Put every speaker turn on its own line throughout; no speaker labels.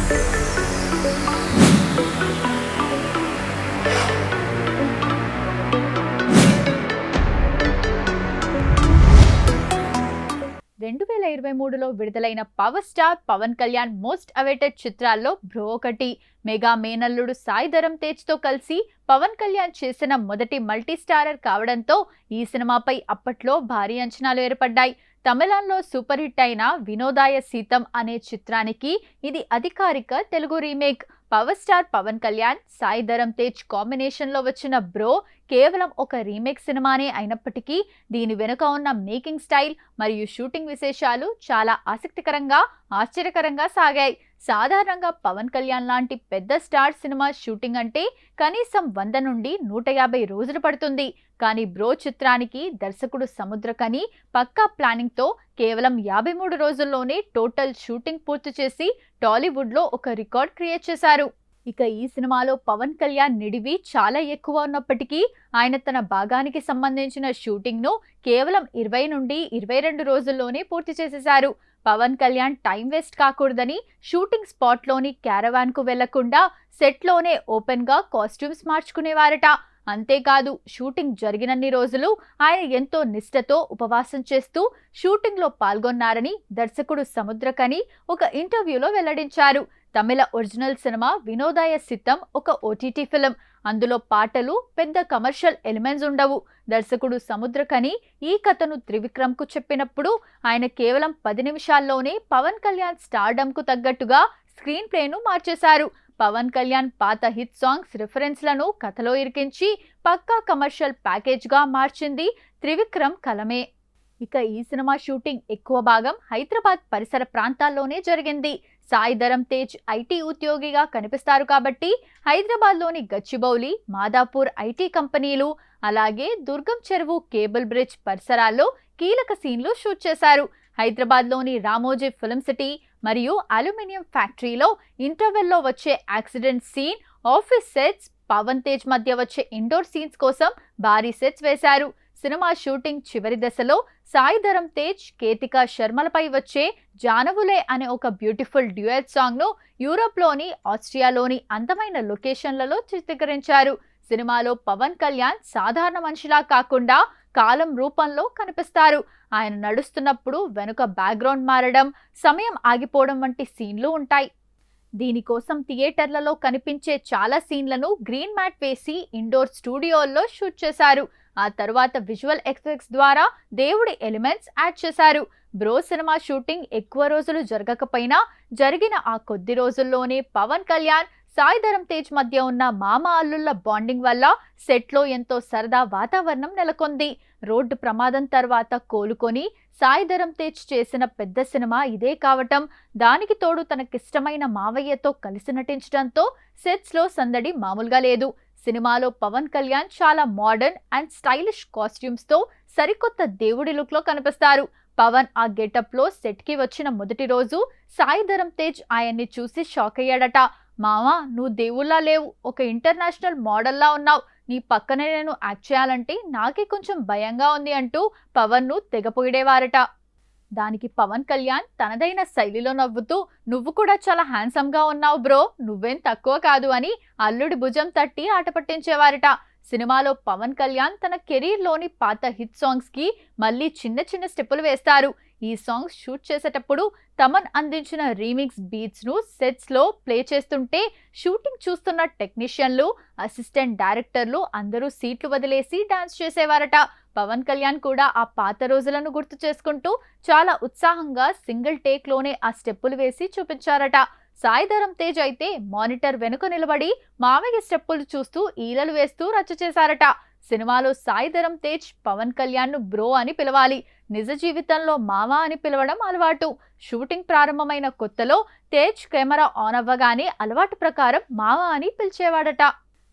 2023లో విడుదలైన power star Pawan Kalyan most awaited చిత్రాల్లో బ్రో ఒకటి. మెగా మేనల్లుడు సాయి ధరమ్ తేజ్ తో కలిసి పవన్ కళ్యాణ్ చేసిన మొదటి మల్టీ స్టారర్ కావడంతో ఈ సినిమాపై అప్పట్లో భారీ అంచనాలు ఏర్పడ్డాయి. తమిళంలో సూపర్ హిట్ అయిన వినోదాయ సీతం అనే చిత్రానికి ఇది అధికారిక Telugu remake. Power star Pawan Kalyan, Sai Dharam Tej combination లో వచ్చిన బ్రో కేవలం ఒక రీమేక్ సినిమానే అయినప్పటికీ దీని వెనుక ఉన్న మేకింగ్ స్టైల్ మరియు షూటింగ్ విశేషాలు చాలా ఆసక్తికరంగా, ఆశ్చర్యకరంగా సాగాయి. సాధారణంగా పవన్ కళ్యాణ్ లాంటి పెద్ద స్టార్ సినిమా షూటింగ్ అంటే కనీసం 100 నుండి 150 రోజులు పడుతుంది. కానీ బ్రో చిత్రానికి దర్శకుడు సముద్రకని పక్కా ప్లానింగ్ తో కేవలం 53 రోజుల్లోనే టోటల్ షూటింగ్ పూర్తి చేసి టాలీవుడ్ లో ఒక రికార్డ్ క్రియేట్ చేశారు. ఇక ఈ సినిమాలో పవన్ కళ్యాణ్ నిడివి చాలా ఎక్కువ ఉన్నప్పటికీ ఆయన తన భాగానికి సంబంధించిన షూటింగ్ ను కేవలం 20 నుండి 22 రోజుల్లోనే పూర్తి చేసేశారు. పవన్ కళ్యాణ్ టైం వేస్ట్ కాకూడదని షూటింగ్ స్పాట్ లోని క్యారవాన్ కు వెళ్లకుండా సెట్ లోనే ఓపెన్ గా కాస్ట్యూమ్స్ మార్చుకునేవారట. అంతేకాదు షూటింగ్ జరిగినన్ని రోజులు ఆయన ఎంతో నిష్ఠతో ఉపవాసం చేస్తూ షూటింగ్ లో పాల్గొన్నారని దర్శకుడు సముద్రకని ఒక ఇంటర్వ్యూలో వెల్లడించారు. తమిళ ఒరిజినల్ సినిమా వినోదాయ సితం ఒక ఓటీటీ ఫిల్మ్. అందులో పాటలు, పెద్ద కమర్షియల్ ఎలిమెంట్స్ ఉండవు. దర్శకుడు సముద్రకని ఈ కథను త్రివిక్రమ్ కు చెప్పినప్పుడు ఆయన కేవలం 10 నిమిషాల్లోనే పవన్ కళ్యాణ్ స్టార్డమ్ కు తగ్గట్టుగా స్క్రీన్ ప్లేను మార్చేశారు. పవన్ కళ్యాణ్ పాత హిట్ సాంగ్స్ రిఫరెన్స్లను కథలో ఇరికించి పక్కా కమర్షియల్ ప్యాకేజ్ గా మార్చింది త్రివిక్రమ్ కలమే. ఇక ఈ సినిమా షూటింగ్ ఎక్కువ భాగం హైదరాబాద్ పరిసర ప్రాంతాల్లోనే జరిగింది. సాయి ధరమ్ తేజ్ ఐటీ ఉద్యోగిగా కనిపిస్తారు కాబట్టి హైదరాబాద్లోని గచ్చిబౌలి, మాదాపూర్ ఐటీ కంపెనీలు, అలాగే దుర్గం చెరువు, కేబుల్ బ్రిడ్జ్ పరిసరాల్లో కీలక సీన్లు షూట్ చేశారు. హైదరాబాద్లోని రామోజీ ఫిల్మ్ సిటీ మరియు అల్యూమినియం ఫ్యాక్టరీలో ఇంటర్వెల్లో వచ్చే accident scene, office sets, Pawan Tej మధ్య వచ్చే ఇండోర్ సీన్స్ కోసం భారీ సెట్స్ వేశారు. సినిమా షూటింగ్ చివరి దశలో సాయి ధరమ్ తేజ్, కేతికా శర్మలపై వచ్చే జానవులే అనే ఒక బ్యూటిఫుల్ డ్యూయట్ సాంగ్ ను యూరోప్ లోని, ఆస్ట్రియాలోని అందమైన లొకేషన్లలో చిత్రీకరించారు. సినిమాలో పవన్ కళ్యాణ్ సాధారణ మనిషిలా కాకుండా కాలం రూపంలో కనిపిస్తారు. ఆయన నడుస్తున్నప్పుడు వెనుక బ్యాక్గ్రౌండ్ మారడం, సమయం ఆగిపోవడం వంటి సీన్లు ఉంటాయి. దీనికోసం థియేటర్లలో కనిపించే చాలా సీన్లను గ్రీన్ మ్యాట్ వేసి ఇండోర్ స్టూడియోల్లో షూట్ చేశారు. ఆ తర్వాత విజువల్ ఎఫెక్ట్స్ ద్వారా దేవుడి ఎలిమెంట్స్ యాడ్ చేశారు. బ్రో సినిమా షూటింగ్ ఎక్కువ రోజులు జరగకపోయినా జరిగిన ఆ కొద్ది రోజుల్లోనే పవన్ కళ్యాణ్, సాయి ధరమ్ తేజ్ మధ్య ఉన్న మామ అల్లుళ్ళ బాండింగ్ వల్ల సెట్లో ఎంతో సరదా వాతావరణం నెలకొంది. రోడ్డు ప్రమాదం తర్వాత కోలుకొని సాయి ధరమ్ తేజ్ చేసిన పెద్ద సినిమా ఇదే కావటం, దానికి తోడు తనకిష్టమైన మావయ్యతో కలిసి నటించడంతో సెట్స్ లో సందడి మామూలుగా లేదు. సినిమాలో పవన్ కళ్యాణ్ చాలా మోడర్న్ అండ్ స్టైలిష్ కాస్ట్యూమ్స్ తో సరికొత్త దేవుడి లుక్ లో కనిపిస్తారు. పవన్ ఆ గెటప్ లో సెట్ కి వచ్చిన మొదటి రోజు సాయి ధరమ్ తేజ్ ఆయన్ని చూసి షాక్ అయ్యాడట. మావా, నువ్వు దేవుళ్ళా లేవు, ఒక ఇంటర్నేషనల్ మోడల్లా ఉన్నావు, నీ పక్కనే నేను యాక్ట్ చేయాలంటే నాకే కొంచెం భయంగా ఉంది అంటూ పవన్ ను తెగపోయిడేవారట. దానికి పవన్ కళ్యాణ్ తనదైన శైలిలో నవ్వుతూ, నువ్వు కూడా చాలా హ్యాండ్సమ్ గా ఉన్నావు బ్రో, నువ్వేం తక్కువ కాదు అని అల్లుడి భుజం తట్టి ఆట పట్టించేవారట. సినిమాలో పవన్ కళ్యాణ్ తన కెరీర్ లోని పాత హిట్ సాంగ్స్ కి మళ్ళీ చిన్న చిన్న స్టెప్పులు వేస్తారు. ఈ సాంగ్స్ షూట్ చేసేటప్పుడు తమన్ అందించిన రీమిక్స్ బీట్స్ ను సెట్స్ లో ప్లే చేస్తుంటే షూటింగ్ చూస్తున్న టెక్నీషియన్లు, అసిస్టెంట్ డైరెక్టర్లు అందరూ సీట్లు వదిలేసి డాన్స్ చేసేవారట. పవన్ కళ్యాణ్ కూడా ఆ పాత రోజులను గుర్తు చేసుకుంటూ చాలా ఉత్సాహంగా సింగిల్ టేక్ లోనే ఆ స్టెప్పులు వేసి చూపించారట. సాయి ధరమ్ తేజ్ అయితే మానిటర్ వెనుక నిలబడి మామయ్య స్టెప్పులు చూస్తూ ఈలలు వేస్తూ రచ్చ చేశారట. సినిమాలో సాయి ధరమ్ తేజ్ పవన్ కళ్యాణ్ ను బ్రో అని పిలవాలి, నిజ జీవితంలో మామ అని పిలవడం అలవాటు. షూటింగ్ ప్రారంభమైన కొత్తలో తేజ్ కెమెరా ఆన్ అవ్వగానే అలవాటు ప్రకారం మామ అని పిలిచేవాడట.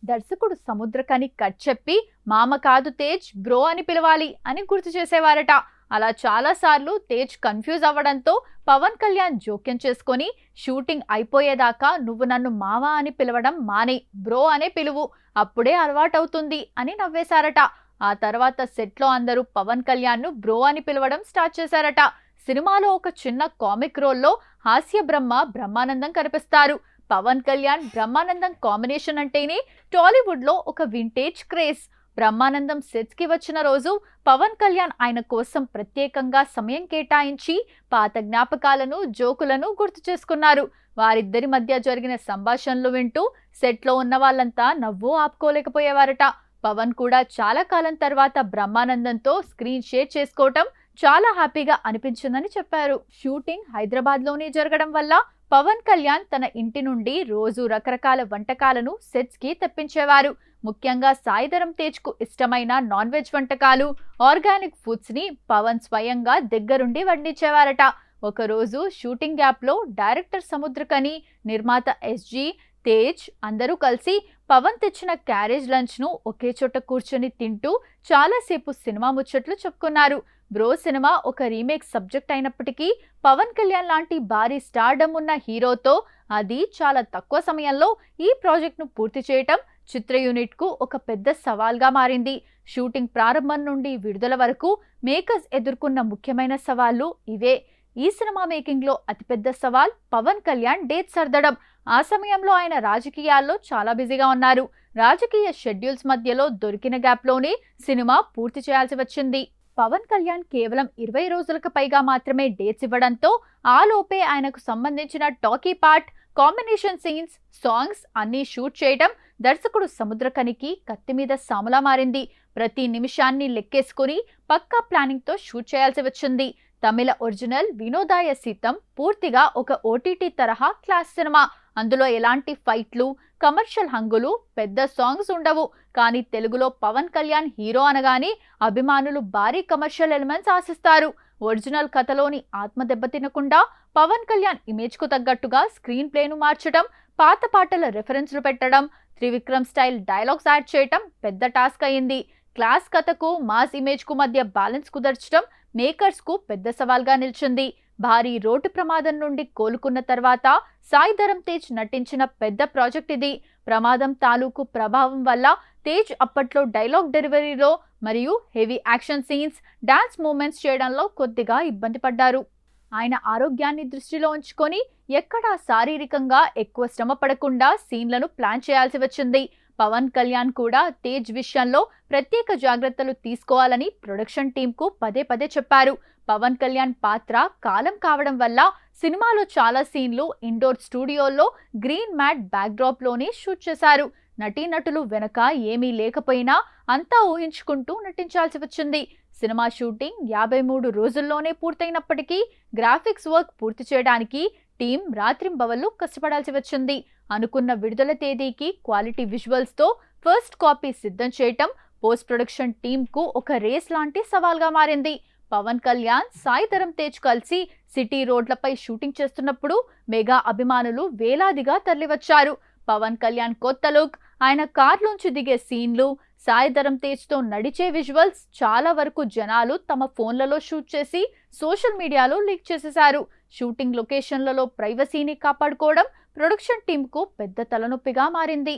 దర్శకుడు సముద్రకని కట్ చెప్పి మామ కాదు తేజ్, బ్రో అని పిలవాలి అని గుర్తు చేసేవారట. అలా చాలా సార్లు తేజ్ కన్ఫ్యూజ్ అవ్వడంతో పవన్ కళ్యాణ్ జోక్యం చేసుకొని షూటింగ్ అయిపోయేదాకా నువ్వు నన్ను మావా అని పిలవడం మానే, బ్రో అనే పిలువు, అప్పుడే అలవాటవుతుంది అని నవ్వేశారట. ఆ తర్వాత సెట్లో అందరూ పవన్ కళ్యాణ్ ను బ్రో అని పిలవడం స్టార్ట్ చేశారట. సినిమాలో ఒక చిన్న కామిక్ రోల్లో హాస్య బ్రహ్మ బ్రహ్మానందం కనిపిస్తారు. పవన్ కళ్యాణ్ బ్రహ్మానందం కాంబినేషన్ అంటేనే టాలీవుడ్ లో ఒక వింటేజ్ క్రేజ్. బ్రహ్మానందం సెట్స్ కి వచ్చిన రోజు పవన్ కళ్యాణ్ ఆయన కోసం ప్రత్యేకంగా సమయం కేటాయించి పాత జ్ఞాపకాలను, జోకులను గుర్తు చేసుకున్నారు. వారిద్దరి మధ్య జరిగిన సంభాషణలు వింటూ సెట్ లో ఉన్న వాళ్ళంతా నవ్వు ఆపుకోలేకపోయేవారట. పవన్ కూడా చాలా కాలం తర్వాత బ్రహ్మానందంతో స్క్రీన్ షేర్ చేసుకోవటం చాలా హ్యాపీగా అనిపించిందని చెప్పారు. షూటింగ్ హైదరాబాద్ లోనే జరగడం వల్ల పవన్ కళ్యాణ్ తన ఇంటి నుండి రోజు రకరకాల వంటకాలను సెట్స్ కి తెప్పించేవారు. ముఖ్యంగా సాయిధరం తేజ్ కు ఇష్టమైన నాన్ వెజ్ వంటకాలు, ఆర్గానిక్ ఫుడ్స్ ని పవన్ స్వయంగా దగ్గరుండి వండించేవారట. ఒకరోజు షూటింగ్ గ్యాప్ లో డైరెక్టర్ సముద్రకని, నిర్మాత ఎస్జీ, తేజ్ అందరూ కలిసి పవన్ తెచ్చిన క్యారేజ్ లంచ్ ను ఒకే చోట కూర్చొని తింటూ చాలాసేపు సినిమా ముచ్చట్లు చెప్పుకున్నారు. బ్రో సినిమా ఒక రీమేక్ సబ్జెక్ట్ అయినప్పటికీ పవన్ కళ్యాణ్ లాంటి భారీ స్టార్డమ్ ఉన్న హీరోతో అది చాలా తక్కువ సమయంలో ఈ ప్రాజెక్ట్ ను పూర్తి చేయటం చిత్ర యూనిట్ కు ఒక పెద్ద సవాల్గా మారింది. షూటింగ్ ప్రారంభం నుండి విడుదల వరకు మేకర్స్ ఎదుర్కొన్న ముఖ్యమైన సవాళ్లు ఇవే. ఈ సినిమా మేకింగ్ లో అతిపెద్ద సవాల్ పవన్ కళ్యాణ్ డేట్ సర్దడం. ఆ సమయంలో ఆయన రాజకీయాల్లో చాలా బిజీగా ఉన్నారు. రాజకీయ షెడ్యూల్స్ మధ్యలో దొరికిన గ్యాప్ లోనే సినిమా పూర్తి చేయాల్సి వచ్చింది. పవన్ కళ్యాణ్ కేవలం 20 రోజులకు పైగా మాత్రమే డేట్స్ ఇవ్వడంతో ఆ లోపే ఆయనకు సంబంధించిన talkie part, combination scenes, songs అన్నీ షూట్ చేయడం దర్శకుడు సముద్రకనికి కత్తి మీద సాములా మారింది. ప్రతి నిమిషాన్ని లెక్కేసుకుని పక్కా ప్లానింగ్ తో షూట్ చేయాల్సి వచ్చింది. తమిళ ఒరిజినల్ వినోదాయ సీతం పూర్తిగా ఒక ఓటీటీ తరహా క్లాస్ సినిమా. అందులో ఎలాంటి ఫైట్లు, కమర్షియల్ హంగులు, పెద్ద సాంగ్స్ ఉండవు. కానీ తెలుగులో పవన్ కళ్యాణ్ హీరో అనగానే అభిమానులు భారీ కమర్షియల్ ఎలిమెంట్స్ ఆశిస్తారు. ఒరిజినల్ కథలోని ఆత్మ దెబ్బతినకుండా పవన్ కళ్యాణ్ ఇమేజ్ కు తగ్గట్టుగా స్క్రీన్ ప్లేను మార్చడం, పాత పాటల రెఫరెన్స్లు పెట్టడం, త్రివిక్రమ్ స్టైల్ డైలాగ్స్ యాడ్ చేయటం పెద్ద టాస్క్ అయింది. క్లాస్ కథకు, మాస్ ఇమేజ్ కు మధ్య బ్యాలెన్స్ కుదర్చడం మేకర్స్ కు పెద్ద సవాల్గా నిలిచింది. భారీ రోడ్డు ప్రమాదం నుండి కోలుకున్న తర్వాత సాయిధరం తేజ్ నటించిన పెద్ద ప్రాజెక్ట్ ఇది. ప్రమాదం తాలూకు ప్రభావం వల్ల తేజ్ అప్పట్లో డైలాగ్ డెలివరీలో మరియు heavy action scenes, dance moments చేయడంలో కొద్దిగా ఇబ్బంది పడ్డారు. ఆయన ఆరోగ్యాన్ని దృష్టిలో ఉంచుకొని ఎక్కడా శారీరకంగా ఎక్కువ శ్రమ పడకుండా సీన్లను ప్లాన్ చేయాల్సి వచ్చింది. పవన్ కళ్యాణ్ కూడా తేజ్ విషయంలో ప్రత్యేక జాగ్రత్తలు తీసుకోవాలని ప్రొడక్షన్ టీమ్ కు పదే పదే చెప్పారు. పవన్ కళ్యాణ్ పాత్ర కాలం కావడం వల్ల సినిమాలో చాలా సీన్లు ఇండోర్ స్టూడియోల్లో గ్రీన్ మ్యాట్ బ్యాక్డ్రాప్ లోనే షూట్ చేశారు. నటీనటులు వెనక ఏమీ లేకపోయినా అంతా ఊహించుకుంటూ నటించాల్సి వచ్చింది. సినిమా షూటింగ్ 53 రోజుల్లోనే పూర్తయినప్పటికీ గ్రాఫిక్స్ వర్క్ పూర్తి చేయడానికి టీం రాత్రింబవళ్లు కష్టపడాల్సి వచ్చింది. అనుకున్న విడుదల తేదీకి క్వాలిటీ విజువల్స్ తో ఫస్ట్ కాపీ సిద్ధం చేయటం పోస్ట్ ప్రొడక్షన్ టీమ్ కు ఒక రేస్ లాంటి సవాల్గా మారింది. పవన్ కళ్యాణ్, సాయిధరం తేజ్ కలిసి సిటీ రోడ్లపై షూటింగ్ చేస్తున్నప్పుడు మెగా అభిమానులు వేలాదిగా తరలివచ్చారు. పవన్ కళ్యాణ్ కొత్త లుక్, ఆయన కార్లోంచి దిగే సీన్లు, సాయిధరం తేజ్ తో నడిచే విజువల్స్ చాలా వరకు జనాలు తమ ఫోన్లలో షూట్ చేసి సోషల్ మీడియాలో లీక్ చేసేశారు. షూటింగ్ లొకేషన్లలో ప్రైవసీని కాపాడుకోవడం ప్రొడక్షన్ టీమ్ కు పెద్ద తలనొప్పిగా మారింది.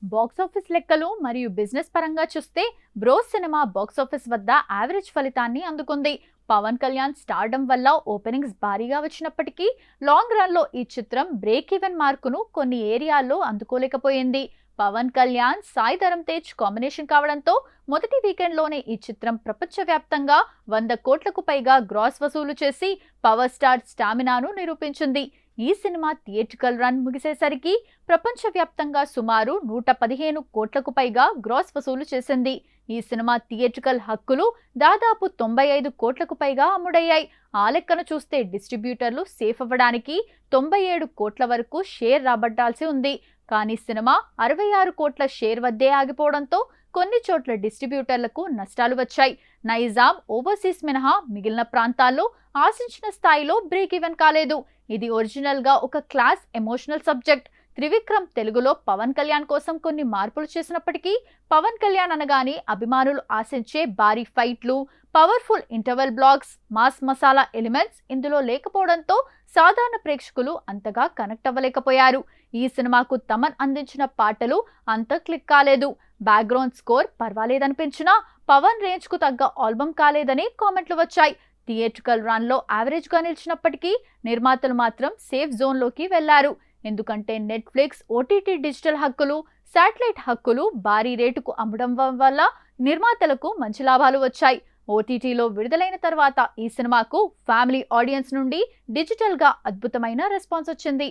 బాక్సాఫీస్ లెక్కలు మరియు బిజినెస్ పరంగా చూస్తే బ్రో సినిమా బాక్సాఫీస్ వద్ద యావరేజ్ ఫలితాన్ని అందుకుంది. పవన్ కళ్యాణ్ స్టార్డమ్ వల్ల ఓపెనింగ్స్ భారీగా వచ్చినప్పటికీ లాంగ్ రన్ లో ఈ చిత్రం బ్రేక్ ఈవెన్ మార్కును కొన్ని ఏరియాల్లో అందుకోలేకపోయింది. పవన్ కళ్యాణ్, సాయిధరం తేజ్ కాంబినేషన్ కావడంతో మొదటి వీకెండ్ లోనే ఈ చిత్రం ప్రపంచవ్యాప్తంగా 100 కోట్లకు పైగా గ్రాస్ వసూలు చేసి పవర్ స్టార్ స్టామినాను నిరూపించింది. ఈ సినిమా థియేట్రికల్ రన్ ముగిసేసరికి ప్రపంచవ్యాప్తంగా సుమారు 115 కోట్లకు పైగా గ్రాస్ వసూలు చేసింది. ఈ సినిమా థియేట్రికల్ హక్కులు దాదాపు 95 కోట్లకు పైగా అమ్ముడయ్యాయి. ఆ లెక్కను చూస్తే డిస్ట్రిబ్యూటర్లు సేఫ్ అవ్వడానికి 97 కోట్ల వరకు షేర్ రాబట్టాల్సి ఉంది. కానీ సినిమా 66 కోట్ల షేర్ వద్దే ఆగిపోవడంతో కొన్ని చోట్ల డిస్ట్రిబ్యూటర్లకు నష్టాలు వచ్చాయి. నైజాం, ఓవర్సీస్ మినహా మిగిలిన ప్రాంతాల్లో ఆశించిన స్థాయిలో బ్రేక్ ఈవెన్ కాలేదు. ఇది ఒరిజినల్ గా ఒక క్లాస్ ఎమోషనల్ సబ్జెక్ట్. త్రివిక్రమ్ తెలుగులో పవన్ కళ్యాణ్ కోసం కొన్ని మార్పులు చేసినప్పటికీ పవన్ కళ్యాణ్ అనగానే అభిమానులు ఆశించే భారీ ఫైట్లు, powerful interval blocks, mass masala elements ఇందులో లేకపోవడంతో సాధారణ ప్రేక్షకులు అంతగా కనెక్ట్ అవ్వలేకపోయారు. ఈ సినిమాకు తమన్ అందించిన పాటలు అంత క్లిక్ కాలేదు. బ్యాక్గ్రౌండ్ స్కోర్ పర్వాలేదనిపించినా పవన్ రేంజ్ కు తగ్గ ఆల్బమ్ కాలేదని కామెంట్లు వచ్చాయి. థియేట్రికల్ రన్ లో యావరేజ్ గా నిలిచినప్పటికీ నిర్మాతలు మాత్రం సేఫ్ జోన్ లోకి వెళ్లారు. ఎందుకంటే నెట్ఫ్లిక్స్, ఓటీటీ డిజిటల్ హక్కులు, శాటిలైట్ హక్కులు భారీ రేటుకు అమ్మడం వల్ల నిర్మాతలకు మంచి లాభాలు వచ్చాయి. ఓటీటీలో విడుదలైన తర్వాత ఈ సినిమాకు ఫ్యామిలీ ఆడియన్స్ నుండి డిజిటల్ గా అద్భుతమైన రెస్పాన్స్ వచ్చింది.